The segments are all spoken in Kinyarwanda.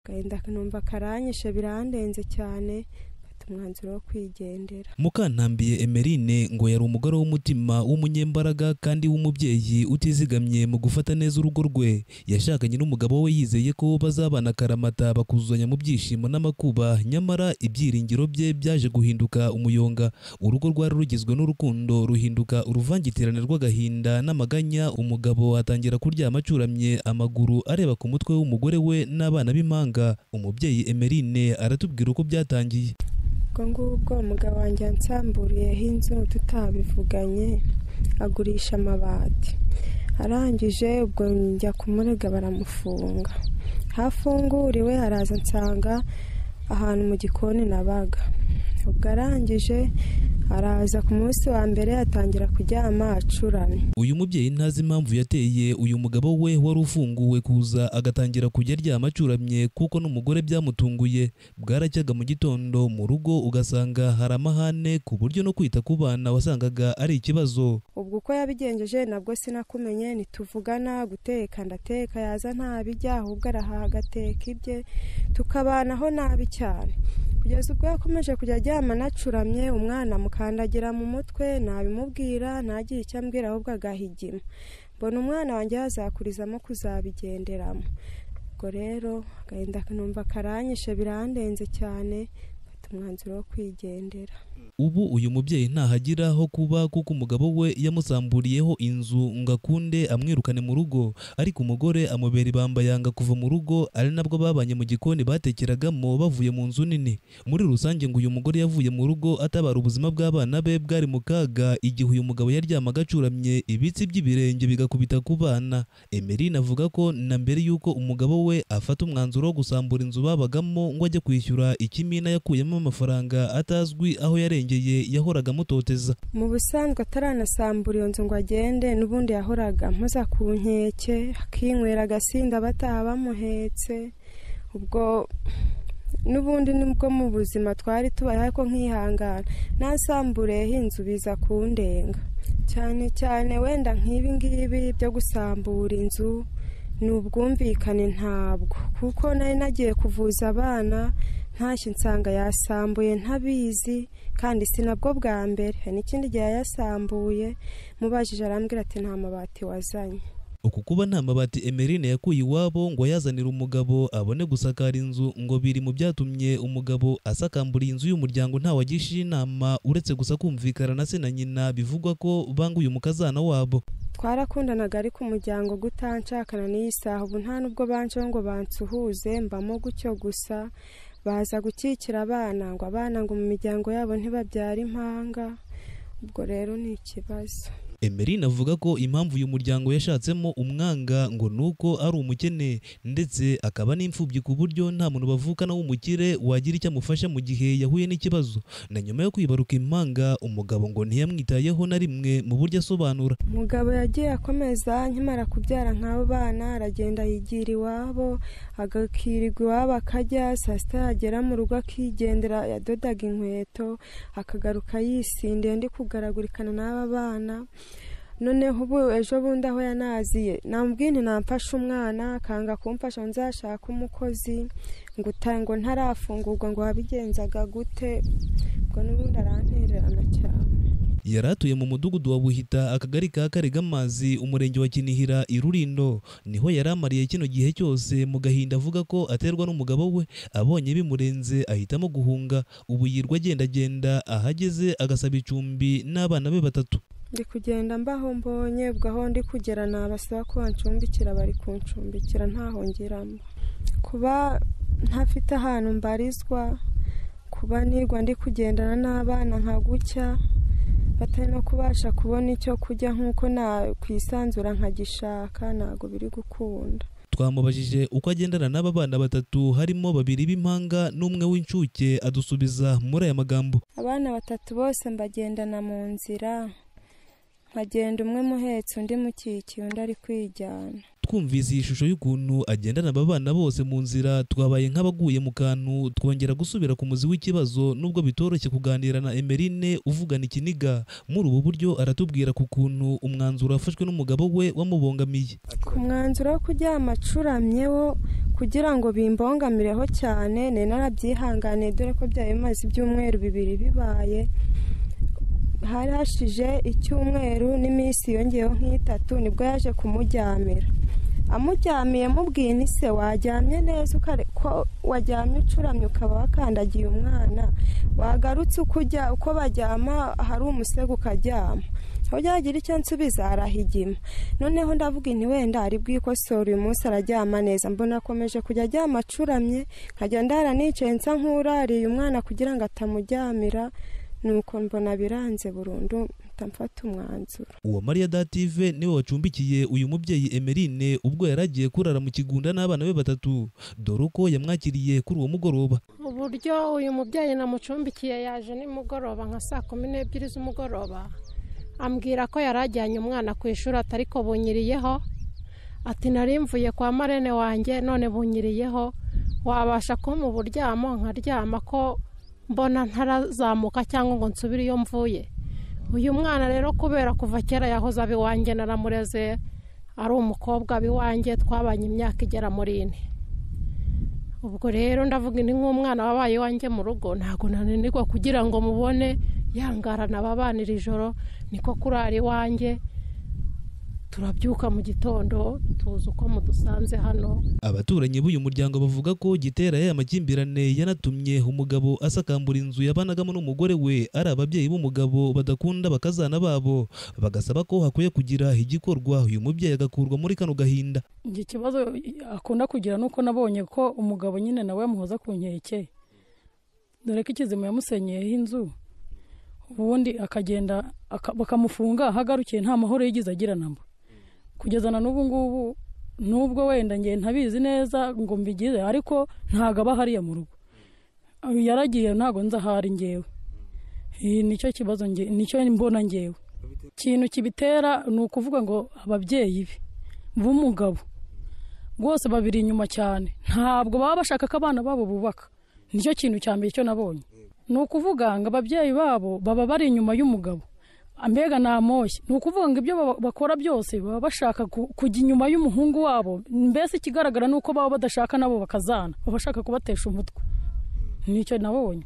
gahinda numva karanyishe birandenze cyane umwanzuro wo kwigendera. Mukantambiye Emerine ngo yari umugore w'umutima w'umunyembaraga kandi w'umubyeyi utizigamye mu gufata neza urugo rwe. Yashakanye n'umugabo we yizeye ko bazabana karamata bakuzuzanya mu byishimo n'amakuba, nyamara ibyiringiro bye byaje guhinduka umuyonga. Urugo rwari rugizwe n'urukundo ruhinduka uruvangitirane rw'agahinda n'amaganya. Umugabo atangira kuryama acuramye, amaguru areba ku mutwe w'umugore we n'abana b'impanga. Umubyeyi Emerine aratubwira uko byatangiye. Ngubwo umugabo wanjye ansamburiyeho inzu tutabivuganye, agurisha amabati. Arangije ubwo njya kumurega baramufunga. Hafunguriwe haraza nsanga ahantu mu gikoni nabaga. Ubwo arangije araza ku munsi wa mbere atangira kuryama acuramye. Uyu mubyeyi ntazi impamvu yateye uyu mugabo we wari ufunguwe kuza agatangira kujya aryama acuramye, kuko n'umugore byamutunguye. Bwaracyaga mu gitondo mu rugo ugasanga hari amahane, ku buryo no kwita ku bana wasangaga ari ikibazo. Ubwo uko yabigenjeje nabwo sinakumenye, nituvugana guteka ndateka, yaza ntabijya ahubwo arahaha agateka ibye, tukabanaho nabi cyane. Kugeza ubwo yakomeje kujya aryama anacuramye, umwana mukandagira mu mutwe, nabimubwira ntagire icyo ambwira ahubwo agahigima. Mbona umwana wanjye yazakurizamo kuzabigenderamo. Ubwo rero gahinda numva karanyishe birandenze cyane, umwanzuro wo kwigendera. Ubu uyu mubyeyi ntahagira ho kuba, kuko umugabo we yamusamburiyeho inzu ngo akunde amwirukane mu rugo, ariko umugore amubera ibamba yanga kuva mu rugo. Ari nabwo babanye mu gikoni batekeragamo bavuye mu nzu nini. Muri rusange ngo uyu mugore yavuye mu rugo atabara ubuzima bw'abana be bwari mu kaga, igihe uyu mugabo yaryamaga acuramye ibitsi by'ibirenge bigakubita ku bana. Emerine avuga ko na mbere y'uko umugabo we afata umwanzuro wo gusambura inzu babagamo ngo ajye kwishyura ikimina yakuyemo amafaranga atazwi aho yarengeye, yahoraga amutoteza. Mu busanzwe ataranasambura iyo nzu ngo agende, n'ubundi yahoraga mpuza ku nkeke akinywera agasinda bataha bamuhetse. Ubwo n'ubundi nibwo mu buzima twari tubaye, ariko nkihangana nasambureho inzu biza kundenga cyane cyane. Wenda nk'ibi ngibi byo gusambura inzu ni ubwumvikane ntabwo, kuko nari nagiye kuvuza abana ntashye nsanga yasambuye ntabizi, kandi si nabwo bwa mbere. N'ikindi gihe yasambuye mubajije arambwira ati nta mabati wazanye. Uku kuba nta mabati Emerine yakuye iwabo ngo yazanira umugabo abone gusakara inzu, ngo biri mu byatumye umugabo asakambura inzu y'umuryango ntawagishije inama, uretse gusa kumvikana na se na nyina bivugwa ko banguye umukazana wabo. Twarakundanaga ariko umuryango gutanshakana n'iyi saha ubu nta nubwo banje ngo bansuhuze, mbamo gutyo gusa. Baza gukikira abana ngo mu miryango yabo ntibabyara impanga. Ubwo rero ni ikibazo. Emerine avuga ko impamvu uyu muryango yashatsemo umwanga ngo nuko ari umukene, ndetse akaba n'imfubyi, ku buryo nta muntu bavukana w'umukire wagira icyo amufasha mu gihe yahuye n'ikibazo. Na nyuma yo kwibaruka impanga, umugabo ngo ntiyamwitayeho na rimwe mu buryo asobanura. Umugabo yagiye akomeza nkimara kubyara nk'abo bana, aragenda yigira iwabo, agakirirwa iwabo akajya, saa sita yagera mu rugo akigendera. Yadodaga inkweto akagaruka yisindiye ndi kugaragurikana n'aba bana. Noneho ubu ejo bundi aho yanaziye namubwiye nti namfashe umwana, akanga kumfasha, nzashaka umukozi ngo ntarafungurwa ngo wabigenzaga gute. Ubwo n'ubundi arantererana cyane. Yari atuye mu mudugudu wa Buhita, akagari ka Karegamazi, umurenge wa Kinihira i Rulindo. Niho yari amariye kino gihe cyose mu gahinda, avuga ko aterwa n'umugabo we. Abonye bimurenze ahitamo guhunga. Ubu yirwa agendagenda, ahageze agasaba icumbi n'abana be 3. Ndi kugenda mbaho mbonye, ubwo aho ndi kugera nabasaba ko bancumbikira, bari kuncumbikira ntahongeramo. Kuba ntafite ahantu mbarizwa, kuba nirwa ndi kugendana n'abana nka gutya, batari no kubasha kubona icyo kujya nk'uko nakwisanzura nkagishaka, ntago biri gukunda. Twamubajije uko agendana n'aba bana 3, harimo 2 b'impanga n'umwe w'incuke, adusubiza muri aya magambo. Abana 3 bose mbagendana mu nzira, nkagenda umwe muhetse undi mukikiye undi ari kwijyana. Twumvise iyi shusho y'ukuntu agendana aba bana bose mu nzira, twabaye nk'abaguye mu kantu, twongera gusubira ku muzi w'ikibazo nubwo bitoroshye kuganira na Emeline uvugana ikiniga. Muri ubu buryo aratubwira ku kuntu umwanzuro wafashwe n'umugabo we wamubongamiye. Ku mwanzuro wo kuryama acuramyeho kugira ngo bimbongamireho cyane, ne narabyihanganiye dore ko byari bimaze ibyumweru 2 bibaye. Hari hashije icyumweru n'iminsi yongeyeho nk'itatu nibwo yaje kumuryamira. Amuryamiye mubwiye nti se waryamye neza ko waryamye ucuramye ukaba wakandagiye umwana, wagarutse ukujya uko baryama hari umusego ukaryama. Aho yagira icyo nsubiza arahigima. Noneho ndavuga nti wenda ari bwikosora uyu munsi araryama neza. Mbona akomeje kujya aryama acuramye, nkajya ndara nicaye nsa nk'urariye umwana kugira ngo atamuryamira. Nuko mbona biranze burundu mfata umwanzuro. Uwamariya TV niwe wacumbikiye uyu mubyeyi Emeline ubwo yaragiye kurara mu kigunda n'abana be 3, dore uko yamwakiriye kuri uwo mugoroba. Uburyo uyu mubyeyi namucumbikiye yaje nimugoroba nka 12 z'umugoroba, ambwira ko yarajyanye umwana ku ishuri atariko bunyiriyeho, ati nari mvuye kwa marene wanjye none bunyiriyeho, wabasha ko mu buryamo nkaryama ko mbona ntarazamuka cyangwa ngo nsubire iyo mvuye. Uyu mwana rero kubera kuva kera yahoze abiwanjye naramureze, ari umukobwa abiwanjye twabanye imyaka igera muri 4. Ubwo rero ndavuga ni nk'umwana wabaye iwanjye mu rugo, ntago nananirwa kugira ngo mubone yangarana ababanira ijoro, niko kurara iwanjye. Turabyuka mu gitondo tuzi uko mudusanze hano. Abaturanyi b'uyu muryango bavuga ko gitera aya makimbirane yanatumye umugabo asakambura inzu yabanagamo n'umugore we ari ababyeyi b'umugabo badakunda bakazana babo, bagasaba ko hakwiye kugira igikorwa uyu mubyeyi agakurwa muri kano gahinda. Iki kibazo akunda kugira nuko nabonye ko umugabo nyine nawe yamuhoza ku nkeke, dore ko ikizima yamusenyeyeho inzu, ubundi akagenda bakamufunga hagarukiye nta mahoro yigize agira namba. Kugeza na n'ubu ngubu nubwo wenda ngiye ntabizi neza ngo mbigize, ariko ntago aba hariya mu rugo, yaragiye ntago nza hari ngewe. Nicyo kibazo nicyo mbona ngewe. Ikintu kibitera ni ukuvuga ngo ababyeyi b'umugabo rwose babiri inyuma cyane, ntabwo baba bashaka ko abana babo bubaka. Nicyo kintu cya mbere cyo nabonye, ni ukuvuga ngo ababyeyi babo baba bari inyuma y'umugabo, ambega namoshye. Ni ukuvuga ngo ibyo bakora byose baba bashaka kujya inyuma y'umuhungu wabo, mbese ikigaragara nuko baba badashaka nabo bakazana, bashaka kubatesha umutwe. Nicyo nabonye.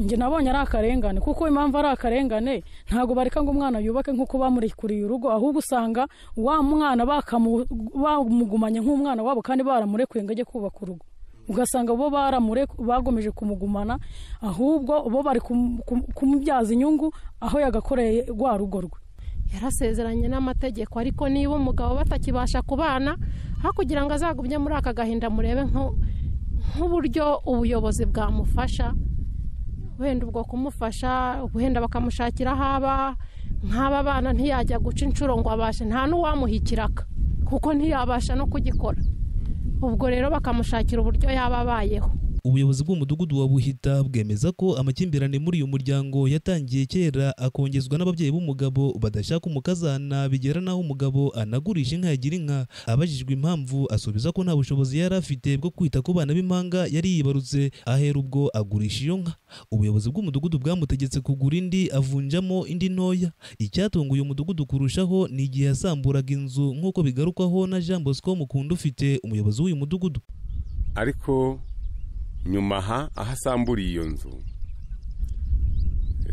Nge nabonye ari akarengane, kuko impamvu ari akarengane ntago bareka ngo umwana yubake nkuko bamurekuriye urugo, ahubwo usanga wa mwana bamugumanye nk'umwana wabo kandi baramurekuye ngo ajye kubaka urugo. Ugasanga bo bagomeje kumugumana, ahubwo bo bari kumubyaza inyungu aho yagakoreye rwa rugo rwe. Yarasezeranye n'amategeko, ariko niba umugabo batakibasha kubana, aho kugira ngo azagumye muri aka gahinda murebe nk'uburyo ubuyobozi bwamufasha, wenda ubwo kumufasha, wenda bakamushakira haba nk'aba bana ntiyajya guca inshuro ngo abashe, nta n'uwamuhikiraka kuko ntiyabasha no kugikora. Ubwo rero bakamushakira uburyo yababayeho. Ubuyobozi bw'umudugudu wa Buhita bwemeza ko amakimbirane muri uyu muryango yatangiye kera akongezwa n'ababyeyi b'umugabo badashaka umukazana, bigera naho umugabo anagurisha inka yagira inka. Abajijwe impamvu asubiza ko nta bushobozi yari afite bwo kwita ku bana b'impanga yari yibarutse, ahera ubwo agurisha iyo nka. Ubuyobozi bw'umudugudu bwamutegetse kugura indi avunjamo indi ntoya. Icyatunguye uyu mudugudu kurushaho ni igihe yasamburaga inzu nk'uko bigarukwaho na Jean Bosco Mukunda ufite umuyobozi w'uyu mudugudu. Ariko nyuma ahasamburiye iyo nzu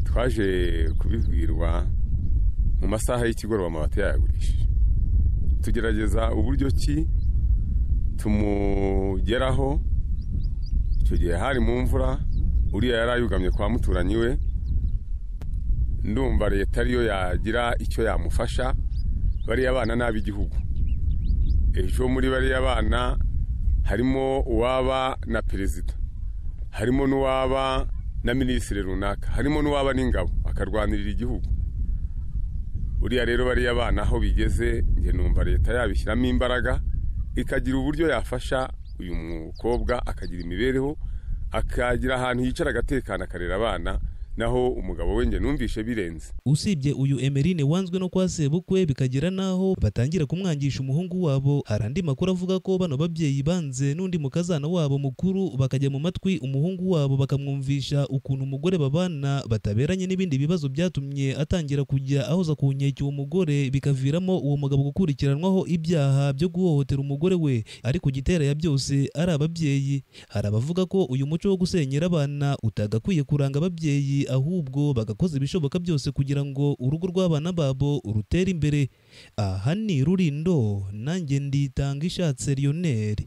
twaje kubibwirwa mu masaha y'ikigoroba amabati yayagurishije. Tugerageza uburyo ki tumugeraho. Icyo gihe hari mu mvura, uriya yari ayugamye kwa muturanyi we. Ndumva leta ariyo yagira icyo yamufasha, bariya bana n'ab'igihugu. Ejo muri bariya bana harimo uwaba na perezida, harimo n'uwaba na minisitiri runaka, harimo n'uwaba n'ingabo akarwanirira igihugu. Uriya rero bariya bana aho bigeze, nge numva leta yabishyiramo imbaraga ikagira uburyo yafasha uyu mukobwa akagira imibereho, akagira ahantu yicara agatekana akarera abana naho umugabo we nge numvishe birenze. Usibye uyu Emerine wanzwe no kwa sebukwe bikagera naho batangira kumwangisha umuhungu wabo, hari andi makuru avuga ko bano babyeyi banze n'undi mukazana wabo mukuru bakajya mu matwi umuhungu wabo bakamwumvisha ukuntu umugore babana bataberanye n'ibindi bibazo byatumye atangira kujya ahoza ku nkeke uwo mugore, bikaviramo uwo mugabo gukurikiranwaho ibyaha byo guhohotera umugore we. Ariko igitera ya byose ari ababyeyi. Hari abavuga ko uyu muco wo gusenyera abana utagakwiye kuranga ababyeyi, ahubwo bagakoza ibishoboka byose kugira ngo urugo rw'abana babo rutere imbere. Aha ni Rulindo, nanjye Nditanga Ishatse Lionel.